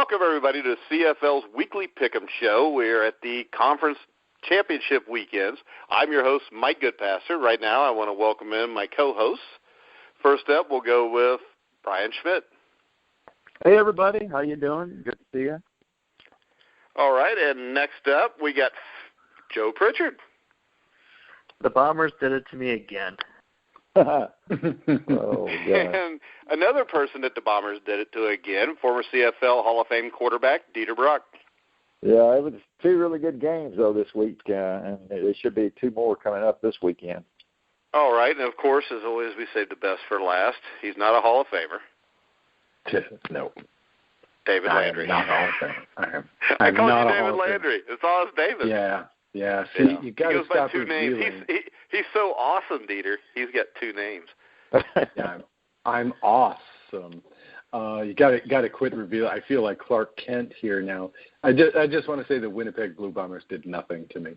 Welcome, everybody, to CFL's weekly Pick'em show. We're at the conference championship weekends. I'm your host, Mike Goodpaster. Right now, I want to welcome in my co-hosts. First up, we'll go with Brian Schmidt. Hey, everybody. How you doing? Good to see you. All right, and next up, we got Joe Pritchard. The Bombers did it to me again. Oh, God. And another person that the Bombers did it to again, former CFL Hall of Fame quarterback, Dieter Brock. Yeah, it was two really good games, though, this week, and there should be two more coming up this weekend. All right, and of course, as always, we save the best for last. He's not a Hall of Famer. No. David Landry. Not Hall of Famer. I call you David Landry. It's all David. Yeah. See, you got to stop two names. He's so awesome, Dieter. He's got two names. Yeah, I'm awesome. You got to quit revealing. I feel like Clark Kent here now. I just want to say the Winnipeg Blue Bombers did nothing to me.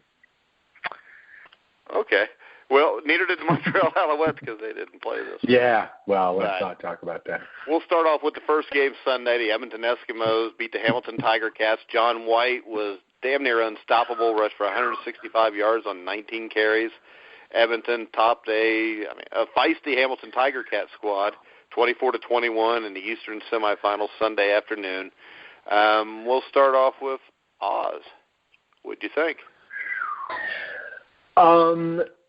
Okay. Well, neither did the Montreal Alouettes because they didn't play this. Yeah. Well, let's not talk about that. We'll start off with the first game Sunday. The Edmonton Eskimos beat the Hamilton Tiger Cats. John White was damn near unstoppable, rushed for 165 yards on 19 carries. Edmonton topped a feisty Hamilton Tiger Cat squad, 24-21 in the Eastern semifinals Sunday afternoon. We'll start off with Oz. What'd you think?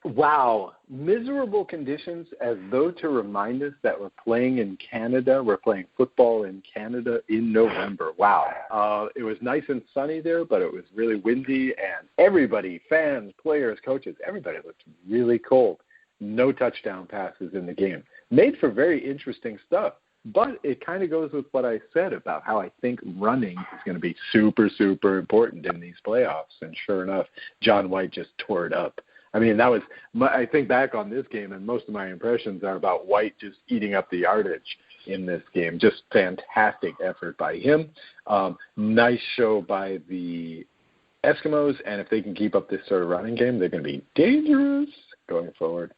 Wow. Miserable conditions, as though to remind us that we're playing in Canada. We're playing football in Canada in November. Wow. It was nice and sunny there, but it was really windy, and everybody, fans, players, coaches, everybody looked really cold. No touchdown passes in the game. Made for very interesting stuff, but it kind of goes with what I said about how I think running is going to be super, super important in these playoffs, and sure enough, John White just tore it up. I mean, I think back on this game, and most of my impressions are about White just eating up the yardage in this game. Just fantastic effort by him. Nice show by the Eskimos, and if they can keep up this sort of running game, they're going to be dangerous going forward.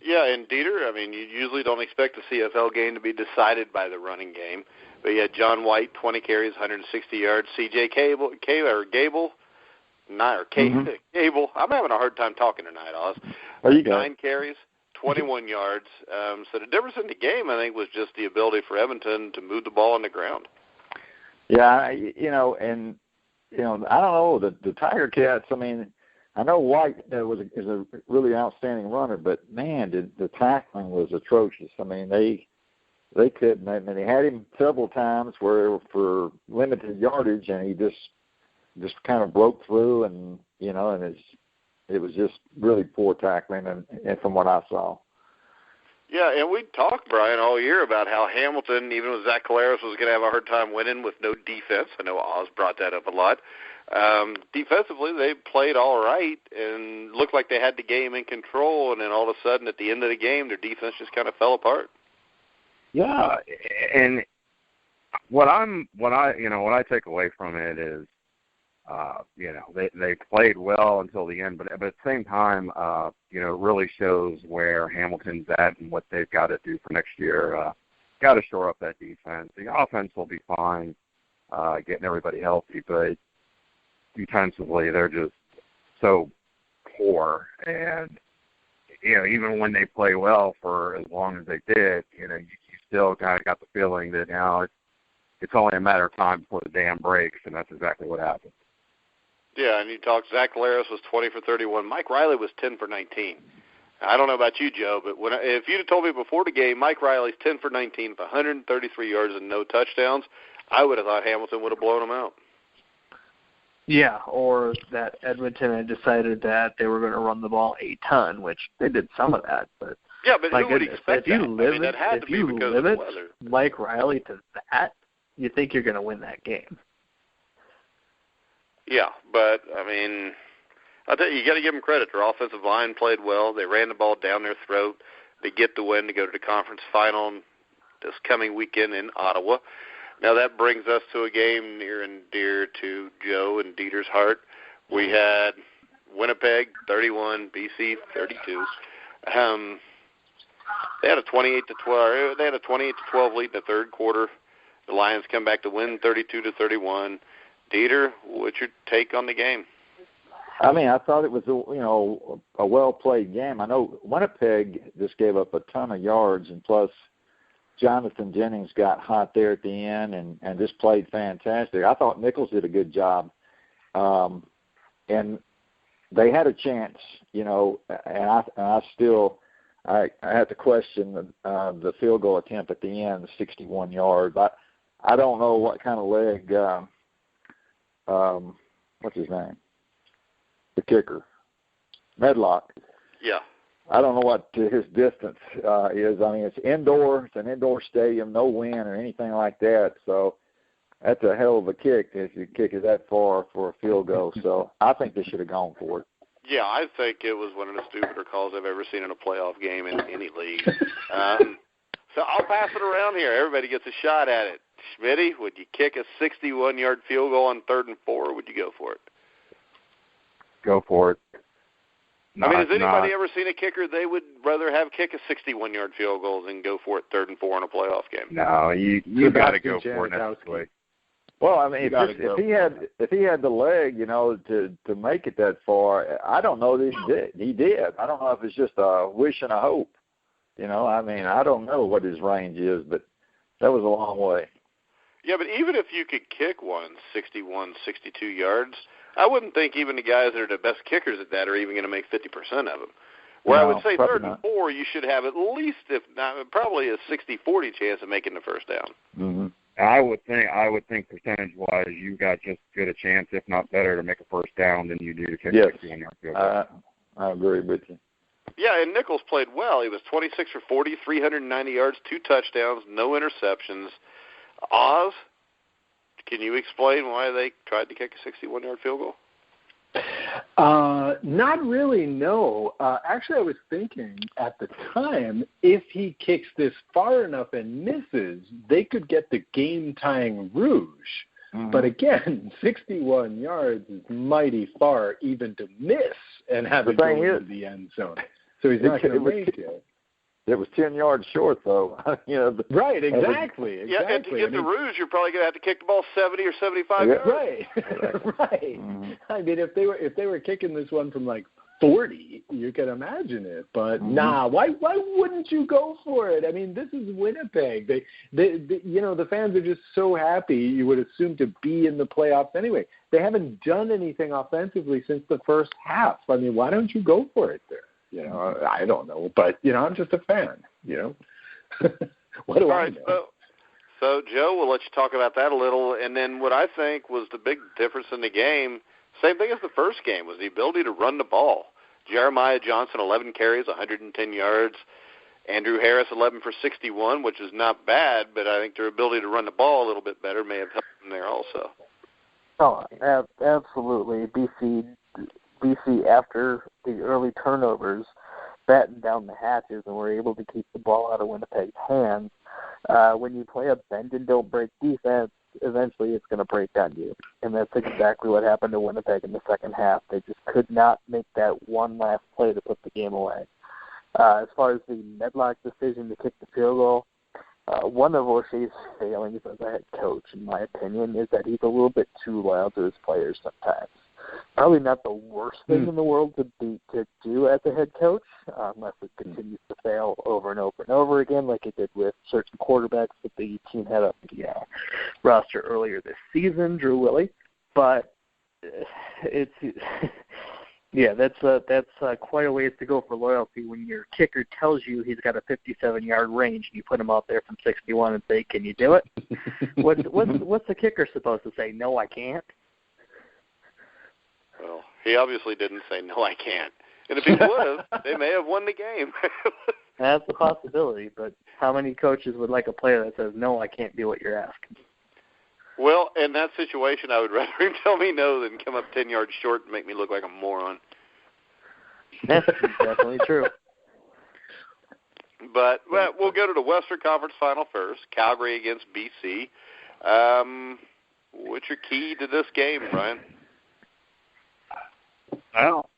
Yeah, and Dieter, I mean, you usually don't expect a CFL game to be decided by the running game. But yeah, John White, 20 carries, 160 yards. C.J. Gable, I'm having a hard time talking tonight, Oz. 9 carries, 21 yards. So the difference in the game, I think, was just the ability for Edmonton to move the ball on the ground. Yeah, I don't know, the Tiger Cats, I mean, I know White is a really outstanding runner, but, man, the tackling was atrocious. I mean, they couldn't. I mean, they had him several times where for limited yardage, and he just kind of broke through, and it was just really poor tackling, and from what I saw. Yeah, and we talked, Brian, all year about how Hamilton, even with Zach Collaros, was going to have a hard time winning with no defense. I know Oz brought that up a lot. Defensively, they played all right and looked like they had the game in control, and then all of a sudden, at the end of the game, their defense just kind of fell apart. Yeah, and what I take away from it is, they played well until the end, but at the same time, it really shows where Hamilton's at and what they've got to do for next year. Got to shore up that defense. The offense will be fine, getting everybody healthy, but defensively they're just so poor. And even when they play well for as long as they did, you still kind of got the feeling that now it's only a matter of time before the dam breaks, and that's exactly what happened. Yeah, and you talked, Zach Collaros was 20 for 31. Mike Riley was 10 for 19. I don't know about you, Joe, but if you'd have told me before the game Mike Riley's 10 for 19 with 133 yards and no touchdowns, I would have thought Hamilton would have blown him out. Yeah, or that Edmonton had decided that they were going to run the ball a ton, which they did some of that. But yeah, but who would expect that? That had to be because of the weather. Mike Riley to that, you think you're going to win that game. Yeah, but, I mean, I'll tell you got to give them credit. Their offensive line played well. They ran the ball down their throat. They get the win to go to the conference final this coming weekend in Ottawa. Now that brings us to a game near and dear to Joe and Dieter's heart. We had Winnipeg 31, BC 32. They had a 28-12 lead in the third quarter. The Lions come back to win 32-31. Dieter, what's your take on the game? I mean, I thought it was a well-played game. I know Winnipeg just gave up a ton of yards, and plus Jonathan Jennings got hot there at the end and just played fantastic. I thought Nichols did a good job. And they had a chance, and I have to question the field goal attempt at the end, 61 yards. I don't know what kind of leg, what's his name? The kicker, Medlock. Yeah. I don't know what his distance is. I mean, it's indoor. It's an indoor stadium, no wind or anything like that. So that's a hell of a kick if you kick it that far for a field goal. So I think they should have gone for it. Yeah, I think it was one of the stupider calls I've ever seen in a playoff game in any league. So I'll pass it around here. Everybody gets a shot at it. Schmitty, would you kick a 61-yard field goal on 3rd and 4, or would you go for it? Go for it. I mean, has anybody ever seen a kicker they would rather have kick a 61-yard field goal than go for it 3rd and 4 in a playoff game? No, you got to go for it necessarily. Well, I mean, if he had the leg, to make it that far, I don't know that he did. I don't know if it's just a wish and a hope. I mean, I don't know what his range is, but that was a long way. Yeah, but even if you could kick one 61, 62 yards, I wouldn't think even the guys that are the best kickers at that are even going to make 50% of them. Where I would say 3rd and 4, you should have at least, if not, probably a 60-40 chance of making the first down. Mm-hmm. I would think percentage-wise, you got just as good a chance, if not better, to make a first down than you do to kick a 61-yard field goal. I agree with you. Yeah, and Nichols played well. He was 26 for 40, 390 yards, 2 touchdowns, no interceptions. Oz, can you explain why they tried to kick a 61-yard field goal? Not really, no. Actually, I was thinking at the time, if he kicks this far enough and misses, they could get the game-tying rouge. Mm-hmm. But again, 61 yards is mighty far even to miss and have it go into the end zone. So he's not going to make it. It was 10 yards short, though. Right, exactly. Yeah, and to get the rouge, you're probably going to have to kick the ball 70 or 75 yards. Right, right. Mm-hmm. I mean, if they were kicking this one from like 40, you can imagine it. But why wouldn't you go for it? I mean, this is Winnipeg. They the fans are just so happy. You would assume to be in the playoffs anyway. They haven't done anything offensively since the first half. I mean, why don't you go for it there? I don't know, but I'm just a fan. What do I know? So Joe, we'll let you talk about that a little, and then what I think was the big difference in the game, same thing as the first game, was the ability to run the ball. Jeremiah Johnson, 11 carries, 110 yards. Andrew Harris, 11 for 61, which is not bad, but I think their ability to run the ball a little bit better may have helped them there also. Oh, absolutely. BC, after the early turnovers, battened down the hatches and were able to keep the ball out of Winnipeg's hands. When you play a bend-and-don't-break defense, eventually it's going to break on you. And that's exactly what happened to Winnipeg in the second half. They just could not make that one last play to put the game away. As far as the Medlock decision to kick the field goal, one of O'Shea's failings as a head coach, in my opinion, is that he's a little bit too loyal to his players sometimes. Probably not the worst thing in the world to do as a head coach, unless it continues to fail over and over and over again, like it did with certain quarterbacks that the team had on the roster earlier this season, Drew Willie. But it's that's quite a ways to go for loyalty when your kicker tells you he's got a 57-yard range and you put him out there from 61 and say, "Can you do it?" What's the kicker supposed to say? No, I can't. Well, he obviously didn't say, "No, I can't." And if he would have, they may have won the game. That's a possibility, but how many coaches would like a player that says, "No, I can't do what you're asking"? Well, in that situation, I would rather him tell me no than come up 10 yards short and make me look like a moron. That's definitely true. But we'll go to the Western Conference Final first, Calgary against BC. What's your key to this game, Brian? Well,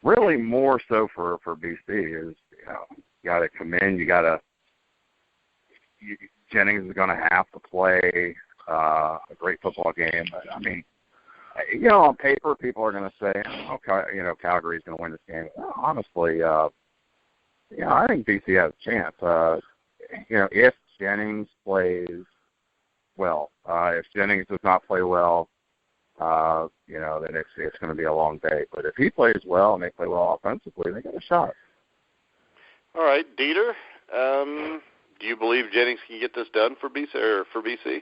really more so for BC is you got to come in, you Jennings is going to have to play a great football game. I mean, on paper, people are going to say, okay, Calgary's going to win this game. Honestly, I think BC has a chance. If Jennings plays well, if Jennings does not play well, then it's going to be a long day. But if he plays well and they play well offensively, they got a shot. All right, Dieter, do you believe Jennings can get this done for BC?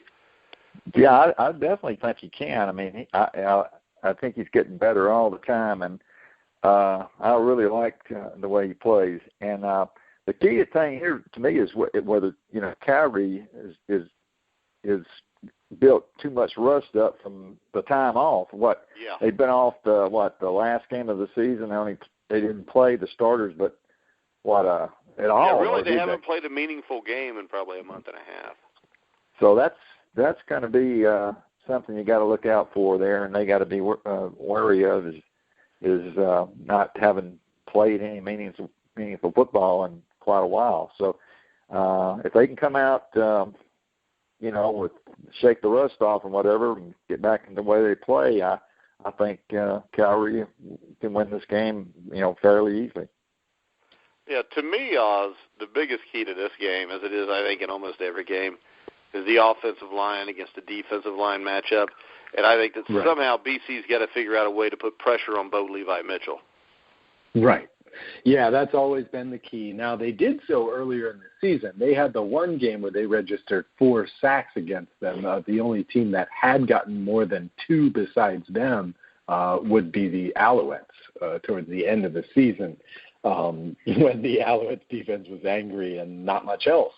Yeah, I definitely think he can. I mean, I think he's getting better all the time, and I really like the way he plays. And the key thing here to me is whether Calgary is built too much rust up from the time off. They've been off the last game of the season. They didn't play the starters, but at all. Yeah, really, they haven't played a meaningful game in probably a month and a half. So that's going to be something you got to look out for there, and they got to be wary of is not having played any meaningful football in quite a while. So if they can come out, with shake the rust off and whatever, and get back in the way they play, I think Calgary can win this game, fairly easily. Yeah, to me, Oz, the biggest key to this game, as it is, I think, in almost every game, is the offensive line against the defensive line matchup. And I think that somehow BC's got to figure out a way to put pressure on Bo Levi Mitchell. Right. Yeah, that's always been the key. Now, they did so earlier in the season. They had the one game where they registered 4 sacks against them. The only team that had gotten more than 2 besides them would be the Alouettes towards the end of the season, when the Alouettes defense was angry and not much else.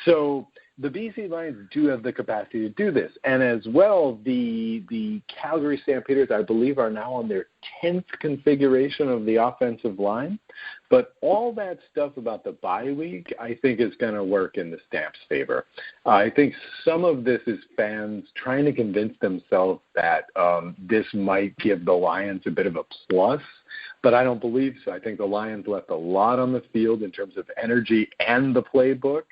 So the BC Lions do have the capacity to do this. And as well, the Calgary Stampeders, I believe, are now on their 10th configuration of the offensive line. But all that stuff about the bye week, I think, is going to work in the Stamps' favor. I think some of this is fans trying to convince themselves that this might give the Lions a bit of a plus, but I don't believe so. I think the Lions left a lot on the field in terms of energy and the playbook.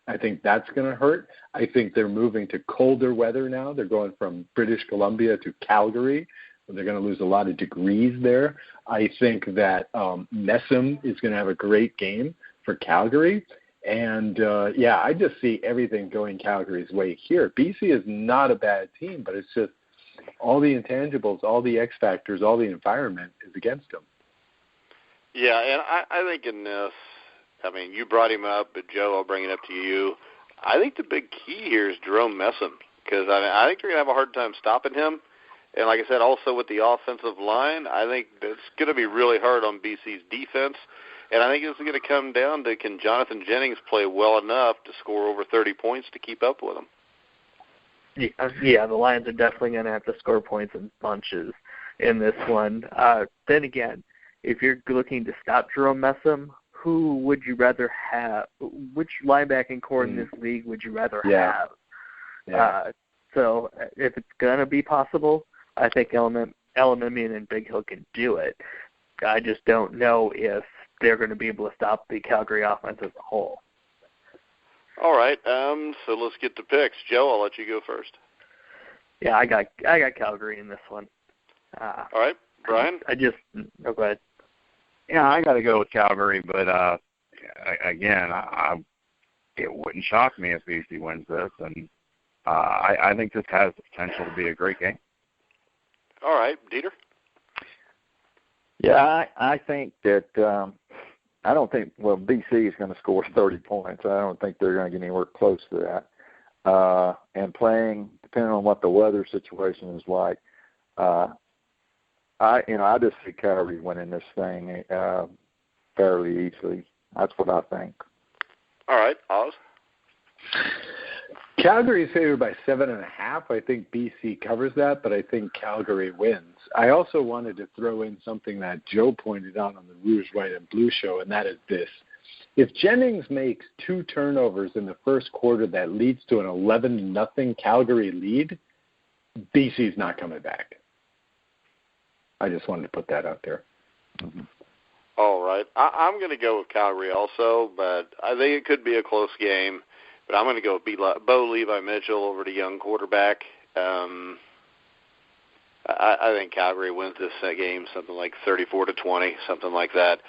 I think that's going to hurt. I think they're moving to colder weather now. They're going from British Columbia to Calgary. They're going to lose a lot of degrees there. I think that Messam is going to have a great game for Calgary. And, I just see everything going Calgary's way here. BC is not a bad team, but it's just all the intangibles, all the X factors, all the environment is against them. Yeah, and I think in this, you brought him up, but Joe, I'll bring it up to you. I think the big key here is Jerome Messam, because I think they're going to have a hard time stopping him. And like I said, also with the offensive line, I think it's going to be really hard on BC's defense. And I think it's going to come down to, can Jonathan Jennings play well enough to score over 30 points to keep up with him? Yeah, the Lions are definitely going to have to score points in bunches in this one. Then again, if you're looking to stop Jerome Messam, who would you rather have? Which linebacking core in this league would you rather have? Yeah. So if it's going to be possible, I think Element and Big Hill can do it. I just don't know if they're going to be able to stop the Calgary offense as a whole. All right, so let's get to picks. Joe, I'll let you go first. Yeah, I got Calgary in this one. All right, Brian? Go ahead. Yeah, I got to go with Calgary, but again, it wouldn't shock me if BC wins this, and I think this has the potential to be a great game. All right, Dieter? Yeah, I think that I don't think BC is going to score 30 points. I don't think they're going to get anywhere close to that. And playing, depending on what the weather situation is like, I just see Calgary winning this thing fairly easily. That's what I think. All right, Oz? Calgary is favored by 7.5. I think BC covers that, but I think Calgary wins. I also wanted to throw in something that Joe pointed out on the Rouge, White, and Blue show, and that is this. If Jennings makes 2 turnovers in the first quarter that leads to an 11-0 Calgary lead, BC's not coming back. I just wanted to put that out there. Mm-hmm. All right. I'm going to go with Calgary also, but I think it could be a close game. but I'm going to go with Bo Levi Mitchell over to young quarterback. I think Calgary wins this game something like 34-20, something like that.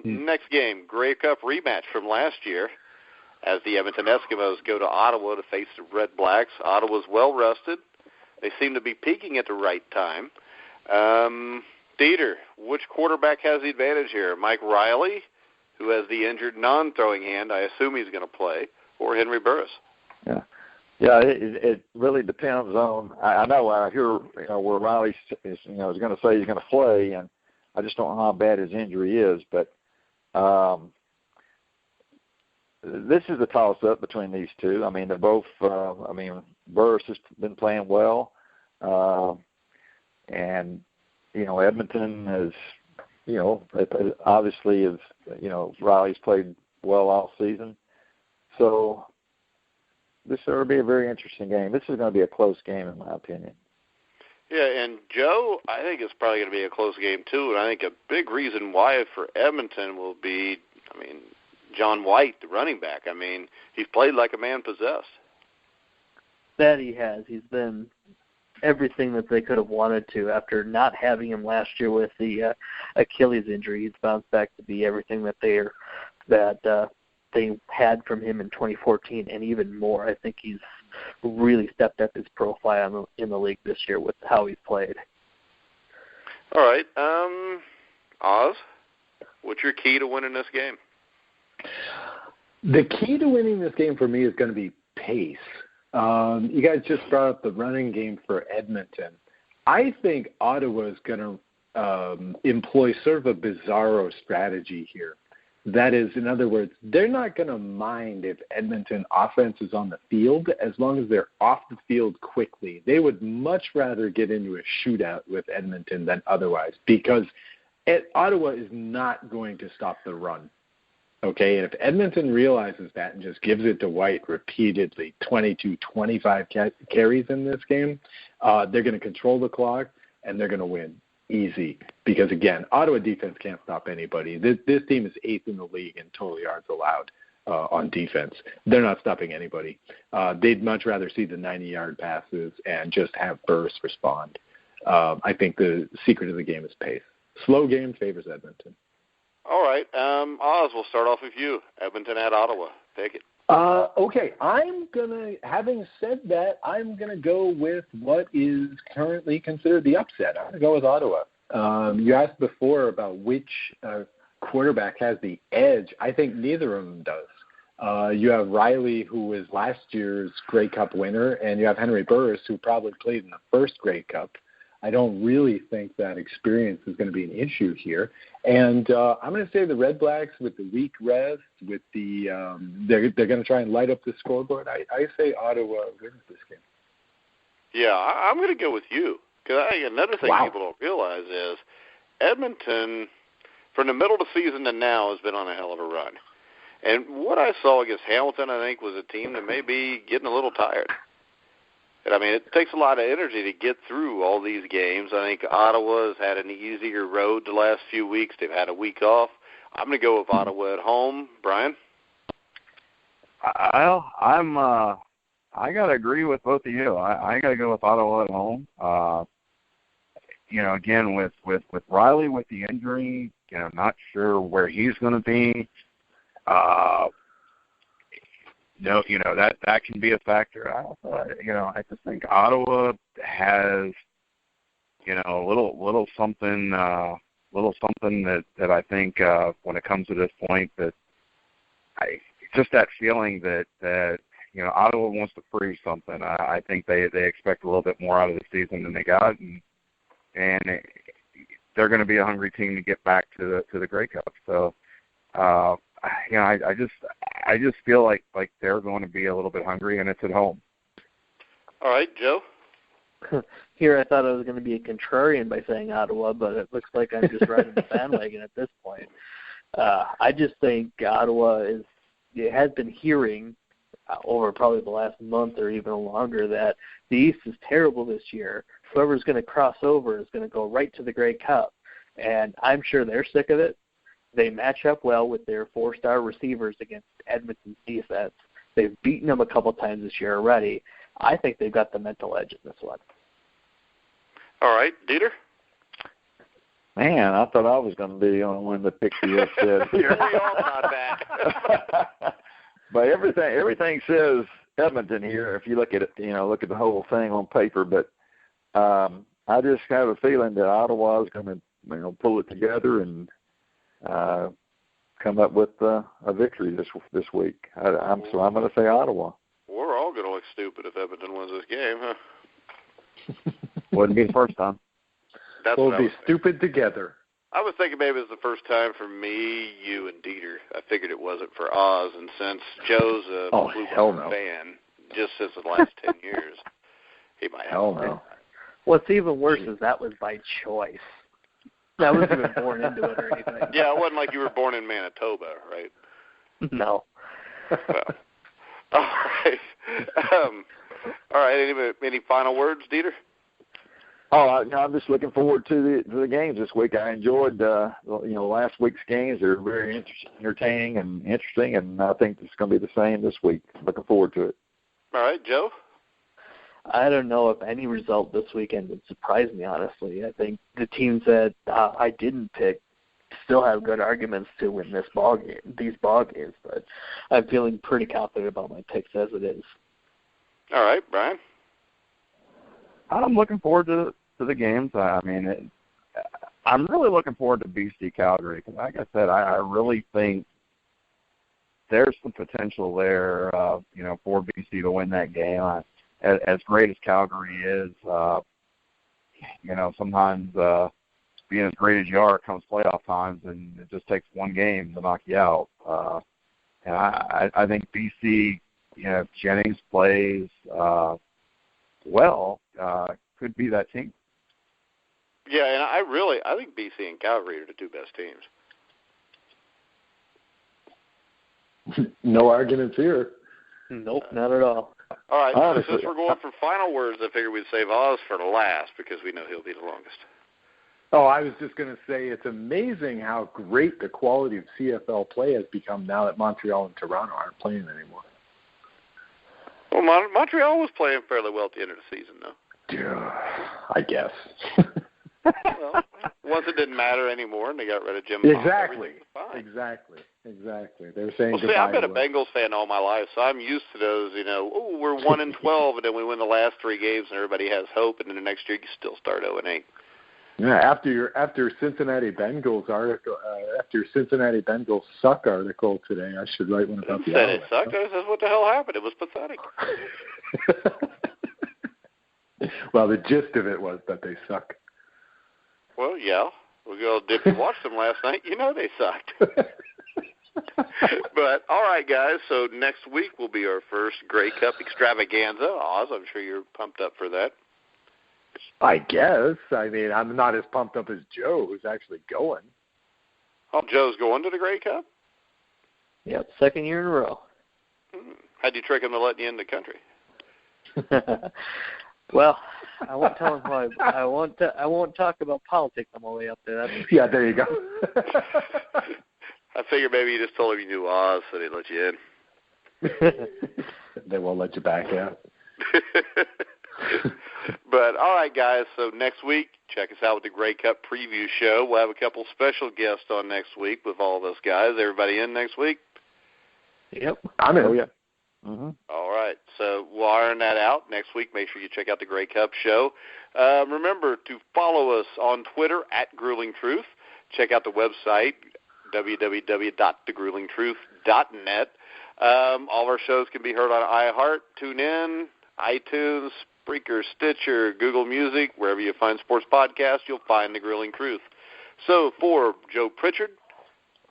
Next game, Grey Cup rematch from last year as the Edmonton Eskimos go to Ottawa to face the Red Blacks. Ottawa's well-rested. They seem to be peaking at the right time. Dieter, which quarterback has the advantage here? Mike Riley, who has the injured non-throwing hand, I assume he's going to play, or Henry Burris? Yeah, it really depends on. I know I hear where Riley is going to say he's going to play, and I just don't know how bad his injury is. But this is a toss-up between these two. I mean, they're both. Burris has been playing well, and Edmonton is. Obviously is. Riley's played well all season, so. This will be a very interesting game. This is going to be a close game, in my opinion. Yeah, and Joe, I think it's probably going to be a close game, too. And I think a big reason why for Edmonton will be, John White, the running back. He's played like a man possessed. That he has. He's been everything that they could have wanted to. After not having him last year with the Achilles injury, he's bounced back to be everything that they had from him in 2014 and even more. I think he's really stepped up his profile in the league this year with how he's played. All right. Oz, what's your key to winning this game? The key to winning this game for me is going to be pace. You guys just brought up the running game for Edmonton. I think Ottawa is going to employ sort of a bizarro strategy here. That is, in other words, they're not going to mind if Edmonton offense is on the field as long as they're off the field quickly. They would much rather get into a shootout with Edmonton than otherwise because Ottawa is not going to stop the run. Okay, and if Edmonton realizes that and just gives it to White repeatedly, 22, 25 carries in this game, they're going to control the clock and they're going to win. Easy, because again, Ottawa defense can't stop anybody. This team is 8th in the league in total yards allowed on defense. They're not stopping anybody. They'd much rather see the 90-yard passes and just have Burris respond. I think the secret of the game is pace. Slow game favors Edmonton. All right, Oz, we'll start off with you. Edmonton at Ottawa. Take it. Okay, having said that, I'm going to go with what is currently considered the upset. I'm going to go with Ottawa. You asked before about which quarterback has the edge. I think neither of them does. You have Riley, who was last year's Grey Cup winner, and you have Henry Burris, who probably played in the first Grey Cup. I don't really think that experience is going to be an issue here. And I'm going to say the Red Blacks with the weak rest, with the they're going to try and light up the scoreboard. I say Ottawa wins this game. Yeah, I'm going to go with you. Because I think another thing people don't realize is Edmonton, from the middle of the season to now, has been on a hell of a run. And what I saw against Hamilton, I think, was a team that may be getting a little tired. And, it takes a lot of energy to get through all these games. I think Ottawa has had an easier road the last few weeks. They've had a week off. I'm going to go with Ottawa at home. Brian? I got to agree with both of you. I got to go with Ottawa at home. Again, with Riley with the injury, not sure where he's going to be. That can be a factor. I just think Ottawa has, a little something that I think when it comes to this point that just that feeling that Ottawa wants to prove something. I think they expect a little bit more out of the season than they got, and they're going to be a hungry team to get back to the Grey Cup. So. I just feel like they're going to be a little bit hungry, and it's at home. All right, Joe? Here I thought I was going to be a contrarian by saying Ottawa, but it looks like I'm just riding the bandwagon at this point. I just think Ottawa has been hearing over probably the last month or even longer that the East is terrible this year. Whoever's going to cross over is going to go right to the Grey Cup, and I'm sure they're sick of it. They match up well with their 4-star receivers against Edmonton's defense. They've beaten them a couple times this year already. I think they've got the mental edge in this one. All right, Dieter? Man, I thought I was going to be the only one that picked the upset here. We all thought that. But everything says Edmonton here. If you look at it, look at the whole thing on paper. But I just have a feeling that Ottawa is going to, pull it together and come up with a victory this week. So I'm going to say Ottawa. We're all going to look stupid if Edmonton wins this game, huh? Wouldn't be the first time. We'll be stupid together. I was thinking maybe it was the first time for me, you, and Dieter. I figured it wasn't for Oz, and since Joe's a Blue Bird fan, just since the last 10 years, he might have. No. What's even worse is that was by choice. I wasn't even born into it or anything. Yeah, it wasn't like you were born in Manitoba, right? No. Well, all right. All right. Any final words, Dieter? Oh, I'm just looking forward to the games this week. I enjoyed last week's games. They're very entertaining and interesting, and I think it's going to be the same this week. Looking forward to it. All right, Joe? I don't know if any result this weekend would surprise me, honestly. I think the teams that I didn't pick still have good arguments to win these ball games, but I'm feeling pretty confident about my picks as it is. All right, Brian? I'm looking forward to the games. I'm really looking forward to BC Calgary because, like I said, I really think there's some potential there, for BC to win that game. As great as Calgary is, sometimes being as great as you are, it comes playoff times, and it just takes one game to knock you out. And I think BC, if Jennings plays well, could be that team. Yeah, and I think BC and Calgary are the two best teams. No arguments here. Nope, not at all. All right, so since we're going for final words, I figured we'd save Oz for the last because we know he'll be the longest. Oh, I was just going to say it's amazing how great the quality of CFL play has become now that Montreal and Toronto aren't playing anymore. Well, Montreal was playing fairly well at the end of the season, though. Yeah, I guess. Well, once it didn't matter anymore, and they got rid of Jim. Exactly. They were saying goodbye. See, I've been a Bengals fan all my life, so I'm used to those. We're 1-12, and then we win the last 3 games, and everybody has hope, and then the next year you still start 0-8. Yeah, after Cincinnati Bengals article, after Cincinnati Bengals suck article today, I should write one about the. Said it sucked. I said, what the hell happened? It was pathetic. Well, the gist of it was that they suck. Well, yeah. If you watched them last night, they sucked. But, all right, guys, so next week will be our first Grey Cup extravaganza. Oz, I'm sure you're pumped up for that. I guess. I'm not as pumped up as Joe, who's actually going. Oh, Joe's going to the Grey Cup? Yep, second year in a row. How'd you trick him to letting you in the country? Well, I won't tell him how I won't talk about politics on my way up there. Yeah, there you go. I figured maybe you just told him you knew Oz, so they'd let you in. They won't let you back out. But, all right, guys, so next week, check us out with the Grey Cup preview show. We'll have a couple special guests on next week with all of us guys. Everybody in next week? Yep. I'm in. Oh, yeah. Mm-hmm. All right, so we'll iron that out next week. Make sure you check out the Grey Cup show. Remember to follow us on Twitter at Grueling Truth. Check out the website, www.thegruelingtruth.net. All our shows can be heard on iHeart, TuneIn, iTunes, Spreaker, Stitcher, Google Music. Wherever you find sports podcasts, you'll find The Grueling Truth. So for Joe Pritchard,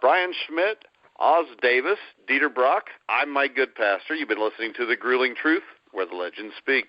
Brian Schmidt, Oz Davis, Dieter Brock, I'm Mike Goodpaster. You've been listening to The Grueling Truth, where the legends speak.